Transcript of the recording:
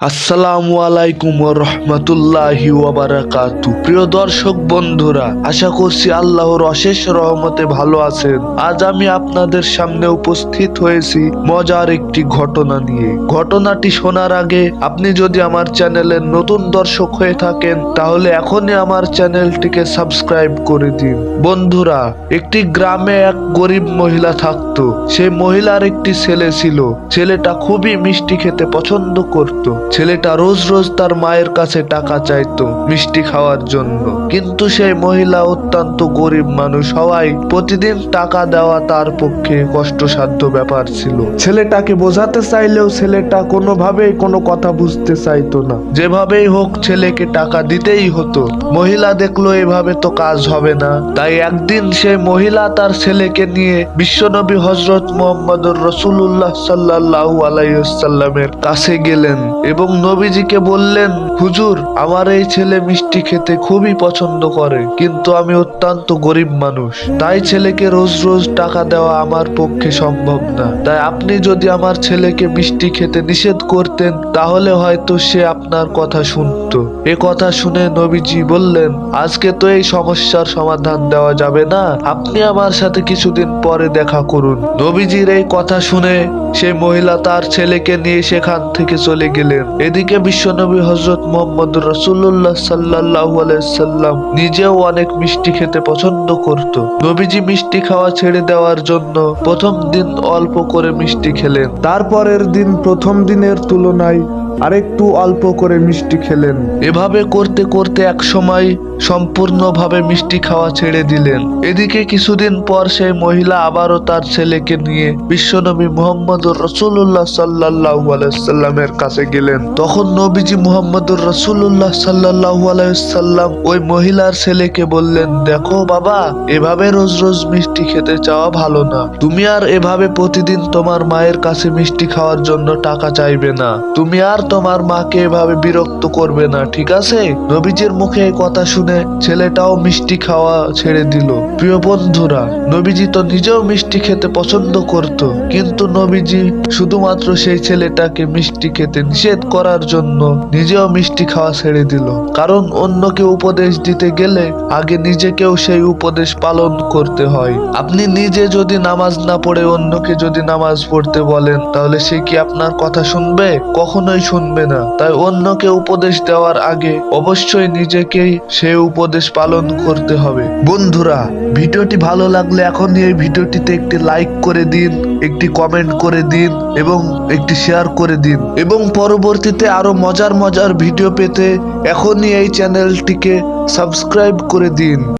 আসসালামু আলাইকুম ওয়া রাহমাতুল্লাহি ওয়া বারাকাতু। প্রিয় দর্শক বন্ধুরা, আশা করছি আল্লাহর অশেষ রহমতে ভালো আছেন। আজ আমি আপনাদের সামনে উপস্থিত হয়েছি মজার একটি ঘটনা নিয়ে। ঘটনাটি শোনার আগে আপনি যদি আমার চ্যানেলের নতুন দর্শক হয়ে থাকেন তাহলে এখনই আমার চ্যানেলটিকে সাবস্ক্রাইব করে দিন। বন্ধুরা, একটি গ্রামে এক গরিব মহিলা থাকতো। সেই মহিলার একটি ছেলে ছিল। ছেলেটা খুবই মিষ্টি খেতে পছন্দ করত। ছেলেটা রোজ রোজ তার মায়ের কাছে টাকা চাইতো মিষ্টি খাওয়ার জন্য, কিন্তু সেই মহিলা অত্যন্ত গরিব মানুষ হওয়ায় প্রতিদিন টাকা দেওয়া তার পক্ষে কষ্টসাধ্য ব্যাপার ছিল। ছেলেটাকে বোঝাতে চাইলেও ছেলেটা কোনোভাবেই কোনো কথা বুঝতে চাইতো না। যেভাবেই হোক ছেলেকে টাকা দিতেই হতো। মহিলা দেখলো এভাবে তো কাজ হবে না, তাই একদিন সেই মহিলা তার ছেলেকে নিয়ে বিশ্বনবী হযরত মুহাম্মদুর রাসূলুল্লাহ সাল্লাল্লাহু আলাইহি ওয়াসাল্লামের কাছে গেলেন এবং নবীজিকে বললেন, হুজুর, আমার এই ছেলে মিষ্টি খেতে খুবই পছন্দ করে, কিন্তু আমি অত্যন্ত গরিব মানুষ, তাই ছেলেকে রোজ রোজ টাকা দেওয়া আমার পক্ষে সম্ভব না। তাই আপনি যদি আমার ছেলেকে মিষ্টি খেতে নিষেধ করতেন তাহলে হয়তো সে আপনার কথা শুনতো। এ কথা শুনে নবীজি বললেন, আজকে তো এই সমস্যার সমাধান দেওয়া যাবে না, আপনি আমার সাথে কিছুদিন পরে দেখা করুন। নবীজির এই কথা শুনে সেই মহিলা তার ছেলেকে নিয়ে সেখান থেকে চলে গেলেন। এদিকে বিশ্বনবী হযরত মুহাম্মদুর রাসূলুল্লাহ সাল্লাল্লাহু আলাইহি সাল্লাম নিজেও অনেক মিষ্টি খেতে পছন্দ করত। নবীজি মিষ্টি খাওয়া ছেড়ে দেওয়ার জন্য প্রথম দিন অল্প করে মিষ্টি খেলেন, তারপরের দিন প্রথম দিনের তুলনায় আরেকটু অল্প করে মিষ্টি খেলেন। এভাবে করতে করতে এক সময় সম্পূর্ণভাবে মিষ্টি খাওয়া ছেড়ে দিলেন। এদিকে কিছুদিন পর সেই মহিলা আবারও তার ছেলেকে নিয়ে বিশ্বনবী মুহাম্মদুর রাসূলুল্লাহ সাল্লাল্লাহু আলাইহি সাল্লামের কাছে গেলেন। তখন নবীজি মুহাম্মদুর রাসূলুল্লাহ সাল্লাল্লাহু আলাইহি সাল্লাম ওই মহিলার ছেলেকে বললেন, দেখো বাবা, এভাবে রোজ রোজ মিষ্টি খেতে চাওয়া ভালো না। তুমি আর এভাবে প্রতিদিন তোমার মায়ের কাছে মিষ্টি খাওয়ার জন্য টাকা চাইবে না। তুমি আর তোমার মাকে এভাবে বিরক্ত করবে না, ঠিক আছে? নবীজির মুখে এই কথা শুনে ছেলেটাও মিষ্টি খাওয়া ছেড়ে দিল। প্রিয় বন্ধুরা, নবীজি তো নিজেও মিষ্টি খেতে পছন্দ করত, কিন্তু নবীজি শুধুমাত্র সেই ছেলেটাকে মিষ্টি খেতে নিষেধ করার জন্য নিজেও মিষ্টি খাওয়া ছেড়ে দিল। কারণ অন্যকে উপদেশ দিতে গেলে আগে নিজেকেও সেই উপদেশ পালন করতে হয়। আপনি নিজে যদি নামাজ না পড়ে অন্যকে যদি নামাজ পড়তে বলেন তাহলে সে কি আপনার কথা শুনবে? কখনোই শুনবে না। তাই অন্যকে উপদেশ দেওয়ার আগে অবশ্যই নিজেকেই সেই উপদেশ পালন করতে হবে। বন্ধুরা, ভিডিওটি ভালো লাগলে এখনই এই ভিডিওটিতে একটি লাইক করে দিন, একটি কমেন্ট করে দিন এবং একটি শেয়ার করে দিন, এবং পরবর্তীতে আরো মজার মজার ভিডিও পেতে এখনই এই চ্যানেলটিকে সাবস্ক্রাইব করে দিন।